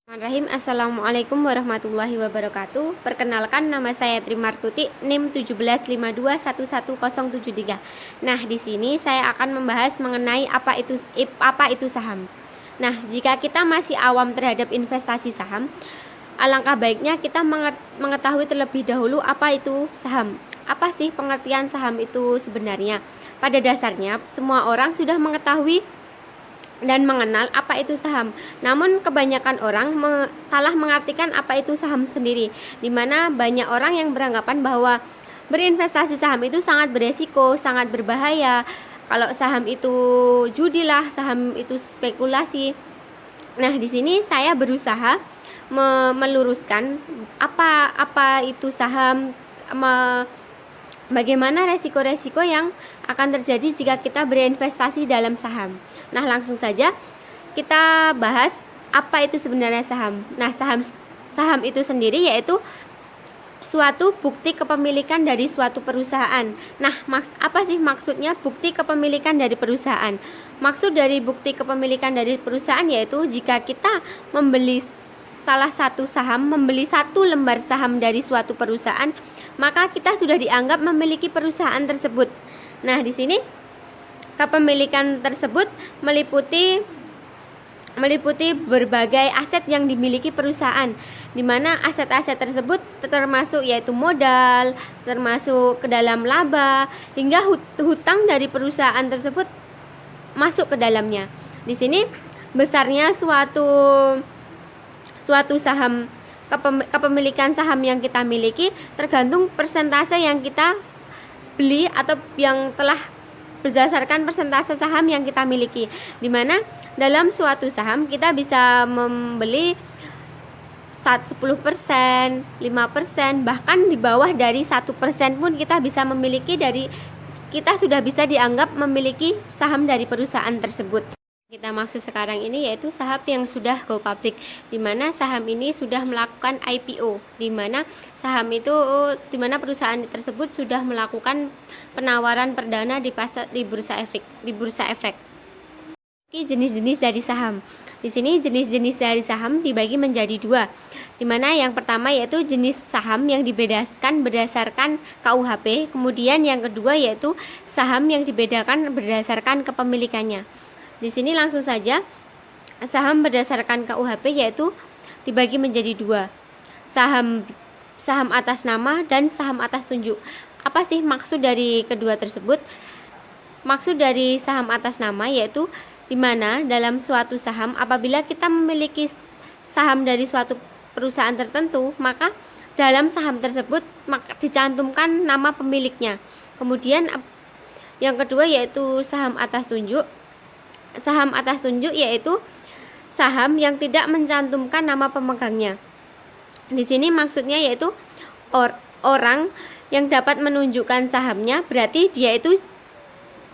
Bismillahirrahmanirrahim. Assalamualaikum warahmatullahi wabarakatuh. Perkenalkan, nama saya Trimartuti, NIM 1752110773. Nah, di sini saya akan membahas mengenai apa itu saham. Nah, jika kita masih awam terhadap investasi saham, alangkah baiknya kita mengetahui terlebih dahulu apa itu saham. Apa sih pengertian saham itu sebenarnya? Pada dasarnya, semua orang sudah mengetahui dan mengenal apa itu saham. Namun kebanyakan orang salah mengartikan apa itu saham sendiri, di mana banyak orang yang beranggapan bahwa berinvestasi saham itu sangat beresiko, sangat berbahaya. Kalau saham itu judi lah, saham itu spekulasi. Nah, di sini saya berusaha meluruskan apa itu saham, bagaimana resiko-resiko yang akan terjadi jika kita berinvestasi dalam saham. Nah, langsung saja kita bahas apa itu sebenarnya saham. Nah, saham itu sendiri yaitu suatu bukti kepemilikan dari suatu perusahaan. Nah, apa sih maksudnya bukti kepemilikan dari perusahaan? Maksud dari bukti kepemilikan dari perusahaan yaitu jika kita membeli salah satu saham, membeli satu lembar saham dari suatu perusahaan, maka kita sudah dianggap memiliki perusahaan tersebut. Nah, di sini kepemilikan tersebut meliputi berbagai aset yang dimiliki perusahaan, di mana aset-aset tersebut termasuk yaitu modal, termasuk ke dalam laba, hingga hutang dari perusahaan tersebut masuk ke dalamnya. Di sini besarnya suatu saham, kepemilikan saham yang kita miliki tergantung persentase yang kita beli atau yang telah berdasarkan persentase saham yang kita miliki, di mana dalam suatu saham kita bisa membeli 10%, 5%, bahkan di bawah dari 1% pun kita bisa memiliki, kita sudah bisa dianggap memiliki saham dari perusahaan tersebut. Kita maksud sekarang ini yaitu saham yang sudah go public, di mana saham ini sudah melakukan IPO, di mana perusahaan tersebut sudah melakukan penawaran perdana di bursa efek. Jenis-jenis dari saham. Di sini jenis-jenis dari saham dibagi menjadi dua, di mana yang pertama yaitu jenis saham yang dibedakan berdasarkan KUHP, kemudian yang kedua yaitu saham yang dibedakan berdasarkan kepemilikannya. Di sini langsung saja, saham berdasarkan KUHP yaitu dibagi menjadi dua, saham atas nama dan saham atas tunjuk. Apa sih maksud dari kedua tersebut? Maksud dari saham atas nama yaitu di mana dalam suatu saham, apabila kita memiliki saham dari suatu perusahaan tertentu, maka dalam saham tersebut dicantumkan nama pemiliknya. Kemudian yang kedua yaitu saham atas tunjuk. Saham atas tunjuk yaitu saham yang tidak mencantumkan nama pemegangnya. Di sini maksudnya yaitu orang yang dapat menunjukkan sahamnya, berarti dia itu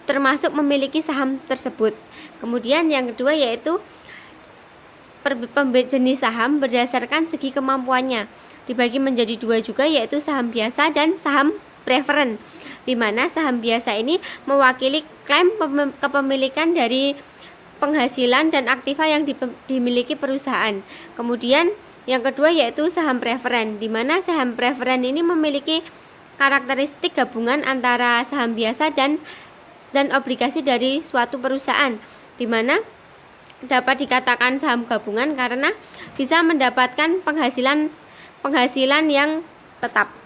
termasuk memiliki saham tersebut. Kemudian yang kedua yaitu jenis saham berdasarkan segi kemampuannya, dibagi menjadi dua juga, yaitu saham biasa dan saham preferen, di mana saham biasa ini mewakili klaim kepemilikan dari penghasilan dan aktiva yang dimiliki perusahaan. Kemudian yang kedua yaitu saham preferen, di mana saham preferen ini memiliki karakteristik gabungan antara saham biasa dan obligasi dari suatu perusahaan, di mana dapat dikatakan saham gabungan karena bisa mendapatkan penghasilan yang tetap.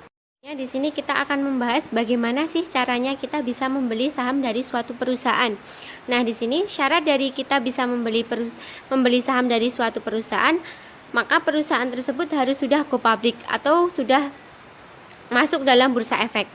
Di sini kita akan membahas bagaimana sih caranya kita bisa membeli saham dari suatu perusahaan. Nah, di sini syarat dari kita bisa membeli saham dari suatu perusahaan, maka perusahaan tersebut harus sudah go public atau sudah masuk dalam bursa efek.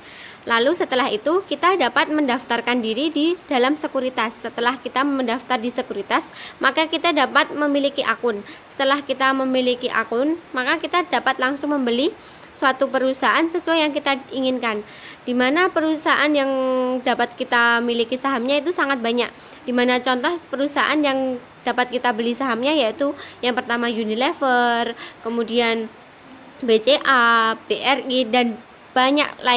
Lalu setelah itu kita dapat mendaftarkan diri di dalam sekuritas. Setelah kita mendaftar di sekuritas, maka kita dapat memiliki akun. Setelah kita memiliki akun, maka kita dapat langsung membeli suatu perusahaan sesuai yang kita inginkan, di mana perusahaan yang dapat kita miliki sahamnya itu sangat banyak, di mana contoh perusahaan yang dapat kita beli sahamnya yaitu yang pertama Unilever, kemudian BCA, BRI, dan banyak lain.